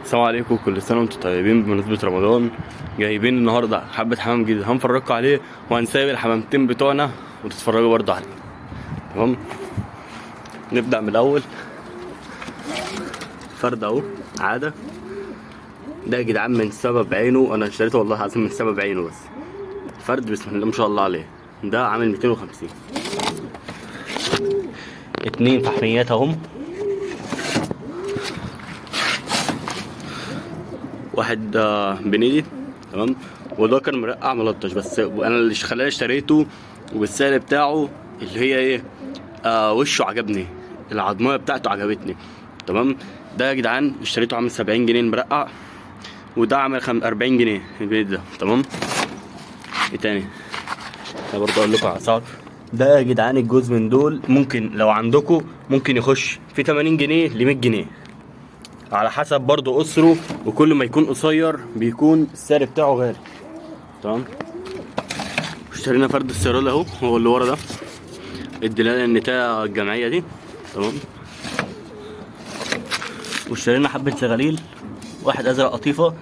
السلام عليكم، كل سنه وانتم طيبين. بمناسبه رمضان جايبين النهارده حبه حمام جديد هنفرجكم عليه، وهنسيب الحمامتين بتوعنا وتتفرجوا برضه عليه. تمام، نبدا من الاول. فرد اهو عاده، ده يا جدعان من سبب عينه انا اشتريته والله العظيم، من سبب عينه بس. فرد بسم الله ما شاء الله عليه، ده عامل 250. اتنين فحميات اهم، واحد بنيدي. تمام، وده كان مرقع ملطش، بس انا اللي خلاني اشتريته وبالسعر بتاعه اللي هي ايه، وشه عجبني، العضميه بتاعته عجبتني. تمام، ده يا جدعان اشتريته عامل 70 جنيه المرقع، وده عامل 40 جنيه البنيدي ده. تمام، ايه تاني؟ انا برضه اقول لكم على اسعار. ده يا جدعان الجوز من دول ممكن لو عندكم ممكن يخش في 80 جنيه ل 100 جنيه على حسب برضو قصره، وكل ما يكون قصير بيكون السعر بتاعه غالي. تمام، اشترينا فرد السيرال اهو، هو اللي ورا ده، الدلاله النتايه الجمعيه دي. تمام، واشترينا حبه زغاليل، واحد ازرق قطيفه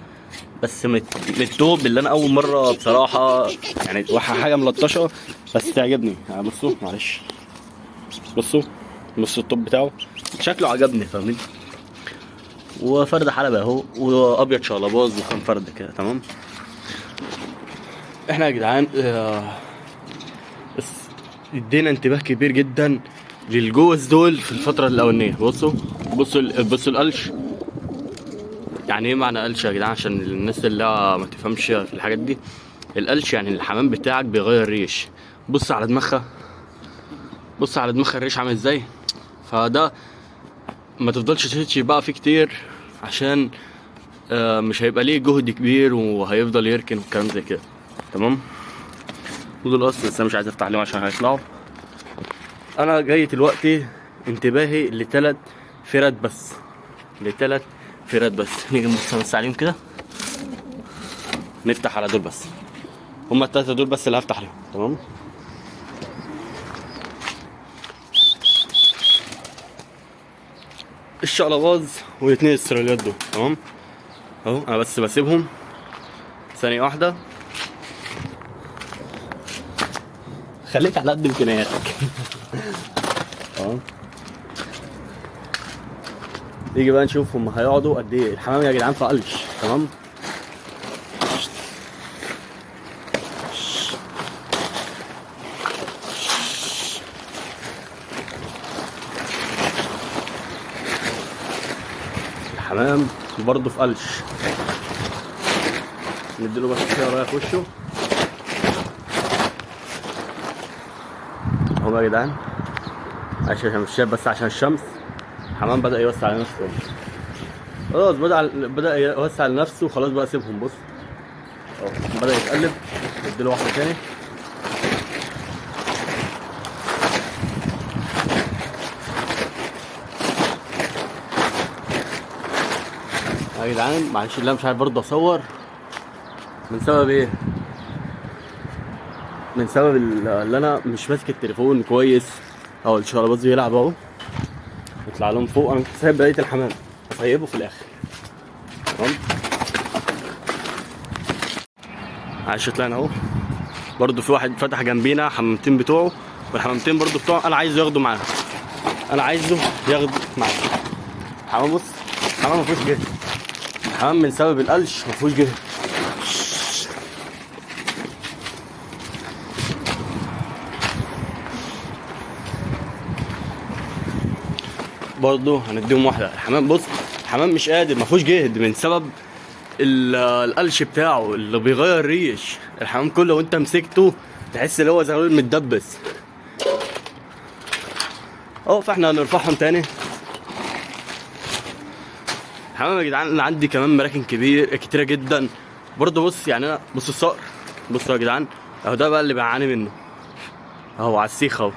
بس من التوب اللي انا اول مره بصراحه، يعني حاجه ملطشه بس تعجبني. يعني بصوا معلش، بصوا التوب بتاعه شكله عجبني، فاهمين؟ وفرد حلبة اهو، وابيض شقلباز، وكان فرد كده. تمام، احنا يا جدعان بس ادينا انتباه كبير جدا للجوز دول في الفترة الأولانية. بصوا القلش. يعني ايه معنى قلش يا جدعان؟ عشان الناس اللي ما تفهمش في الحاجات دي، القلش يعني الحمام بتاعك بيغير ريش. بص على دماغها، بص على دماغها الريش عامل ازاي. فده ما تفضلش تشي بقى فيه كتير، عشان مش هيبقى ليه جهد كبير وهيفضل يركن والكلام زي كده. تمام، ودول اصل بس انا مش عايز افتح عليهم عشان هيطلعوا. انا جاي دلوقتي انتباهي لثلاث فرد بس، لثلاث فرد بس. نيجي نبص بس عليهم كده، نفتح على دول بس، هما التلاتة دول بس اللي هفتح عليهم. تمام، الشقلباز والاثنين السراليات دول. تمام اهو، انا بس بسيبهم ثانية واحدة، خليك على قد امكانياتك. تمام، نيجي بقى نشوف هم هيقعدوا قد ايه. الحمام يا جدعان في قلش. تمام، الحمام برضه في قلش، نديله بس كده رايح في وشه اهو يا جدعان، عشان مش شايف بس عشان الشمس. الحمام بدأ يوسع على نفسه خلاص، بدأ يوسع على نفسه خلاص بقى. سيبهم، بص اهو بدأ يتقلب. اديله واحدة تاني يا جدعان. معلش اللي انا مش عارف برضه اصور من سبب ايه، من سبب اللي انا مش ماسك التليفون كويس. اهو الشقلباز بيلعب اهو، يطلع لهم فوق. انا كنت سايب بقيه الحمام اسيبه في الاخر. تمام، معلش طلعنا اهو. برضه في واحد فتح جنبينا حمامتين بتوعه، والحمامتين برضه بتوعه انا عايزه ياخده معاه، انا عايزه ياخده معاه. الحمام بص، الحمام ما فيهوش جهد، الحمام من سبب القلش ما فيهوش جهد. برضه هنديهم واحده. الحمام بص، الحمام مش قادر، ما فيهوش جهد من سبب القلش بتاعه اللي بيغير ريش. الحمام كله وانت مسكته تحس ان هو زي متدبس اهو. فاحنا هنرفعهم تاني. الحمام يا جدعان انا عندي كمان مراكن كتيره جدا برضه. بص يعني انا، بص الصقر، بصوا يا جدعان اهو، ده بقى اللي بعاني منه اهو على السيخ اهو.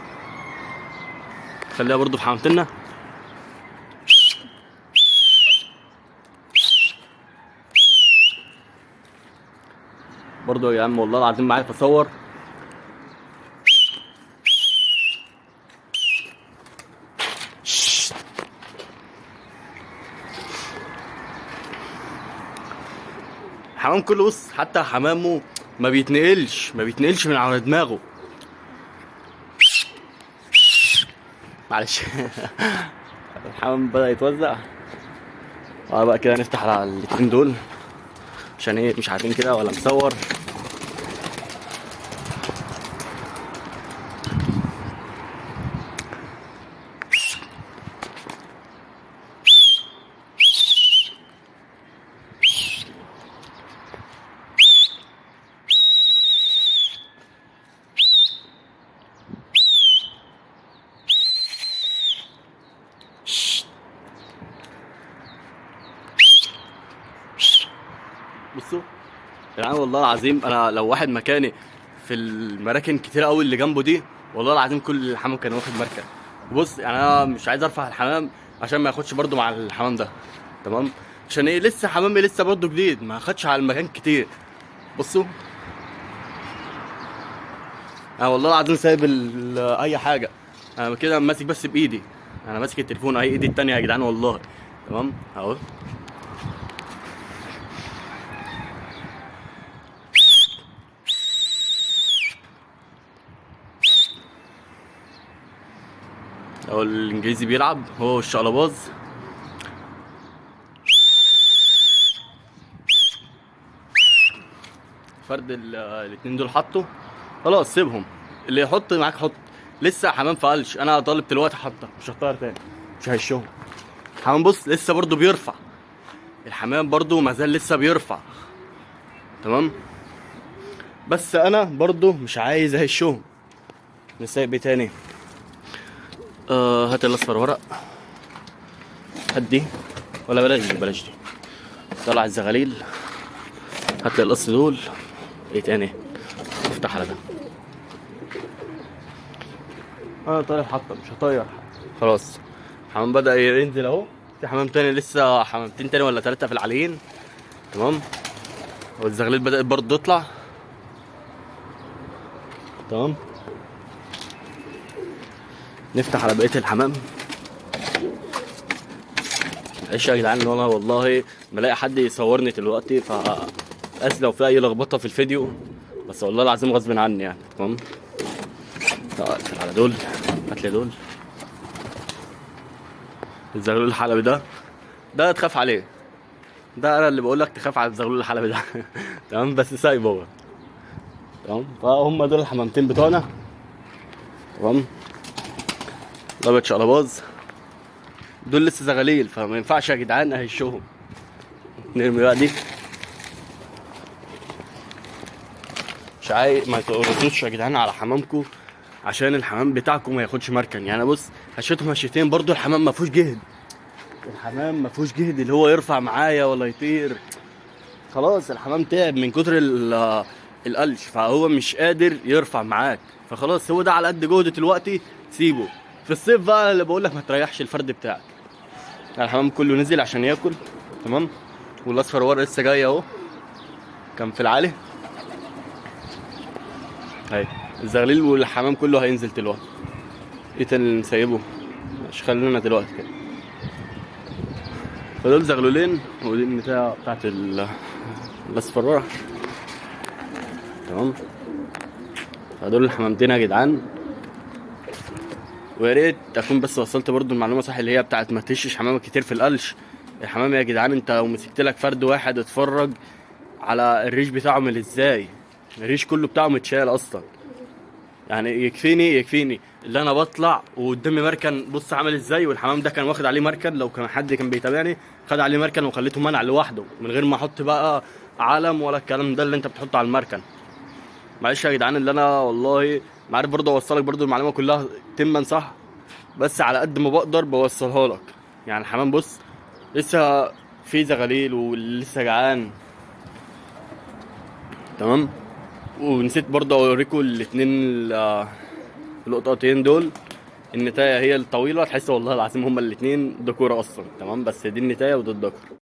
خليها برضه في حمامتنا. برضه يا عم والله العظيم ما عارف اصور. الحمام كله بص، حتى حمامه ما بيتنقلش من على دماغه. معلش. الحمام بدأ يتوزع. بقى كده نفتح على الاتنين دول عشان ايه مش عارفين كده ولا مصور. بصوا يعني والله العظيم، انا لو واحد مكاني في المراكن كتير قوي اللي جنبه دي، والله العظيم كل الحمام كان واخد مركن. بص يعني انا مش عايز ارفع الحمام عشان ما ياخدش برضو مع الحمام ده، تمام؟ عشان ايه؟ لسه حمامي لسه برضو جديد، ما خدش على المكان كتير. بصوا انا والله العظيم سايب اي حاجه. انا كده ماسك بس بايدي، انا ماسك التليفون اهي، ايدي التانية يا جدعان والله. تمام اهو. اهو الانجليزي بيلعب هو والشقلباز. فرد الاتنين دول حطوا، خلاص سيبهم. اللي يحط معاك حط. لسه حمام فقلش، انا طالب دلوقتي حطه، مش هطير تاني، مش هيشوه. الحمام بص لسه برضو بيرفع، الحمام برضو مازال لسه بيرفع، تمام؟ بس انا برضو مش عايز اهشهم. نسيب ايه تاني؟ هات الاصفر ورق، هات دي ولا بلاش دي، بلاش دي. طلع الزغاليل، هات لي القص دول. ايه تاني؟ افتح على ده. انا طاير حطه، مش هطير. خلاص الحمام بدأ ينزل اهو. في حمام تاني لسه، حمامتين تاني ولا 3 في العاليين، تمام؟ والزغلول بدأت برضه تطلع، تمام. نفتح على بقية الحمام. معلش يا جدعان والله والله بلاقي حد يصورني دلوقتي، فأس لو في أي لخبطة في الفيديو، بس والله العظيم غصب عني يعني، تمام. اقفل على دول، هاتلي دول. الزغلول الحلبي ده تخاف عليه، ده انا اللي بقول لك تخاف على الزغلول الحلبي ده. تمام، بس سايبه هو، تمام. فهم دول الحمامتين بتوعنا، تمام. ضربة شقلباز، دول لسه زغاليل فما ينفعش يا جدعان اهشهم. نرمي بقى دي، مش عايز ما تقرصوش يا جدعان على حمامكم عشان الحمام بتاعكم ما ياخدش مركن. يعني بص هشيتهم هشيتين برضو الحمام ما فيهوش جهد، الحمام ما فيهوش جهد اللي هو يرفع معايا ولا يطير. خلاص الحمام تعب من كتر القلش، فهو مش قادر يرفع معاك، فخلاص هو ده على قد جهده دلوقتي، سيبه. في الصيف بقى اللي بقول لك ما تريحش الفرد بتاعك. الحمام كله نزل عشان ياكل، تمام. والاصفر ورا لسه جاي اهو، كان في العالي اهي. الزغليل والحمام كله هينزل دلوقتي. ايه تاني اللي نسيبه؟ مش خلينا دلوقتي كده. فدول زغلولين، ودي البتاع بتاعت الاصفر ورا، تمام. فدول الحمامتين يا جدعان. ويا ريت اكون بس وصلت برضو المعلومه صح، اللي هي بتاعت ما تهشش حمامك كتير في القلش. الحمام يا جدعان انت لو مسكت لك فرد واحد اتفرج على الريش بتاعه من ازاي، الريش كله بتاعه متشال اصلا. يعني يكفيني اللي انا بطلع وقدامي مركن بص عامل ازاي، والحمام ده كان واخد عليه مركن. لو كان حد كان بيتابعني خد عليه مركن وخليته منع لوحده من غير ما احط بقى علم ولا الكلام ده اللي انت بتحطه على المركن. معلش يا جدعان اللي انا والله ما عارف برضه اوصلك برضه المعلومه كلها تما صح، بس على قد ما بقدر بوصلها لك. يعني الحمام بص لسه في زغاليل ولسه جعان، تمام. ونسيت برضه اوريكم الاتنين اللقطتين دول. النتايه هي الطويله، تحس والله العظيم هما الاتنين ذكوره اصلا، تمام. بس دي النتايه وده الذكر.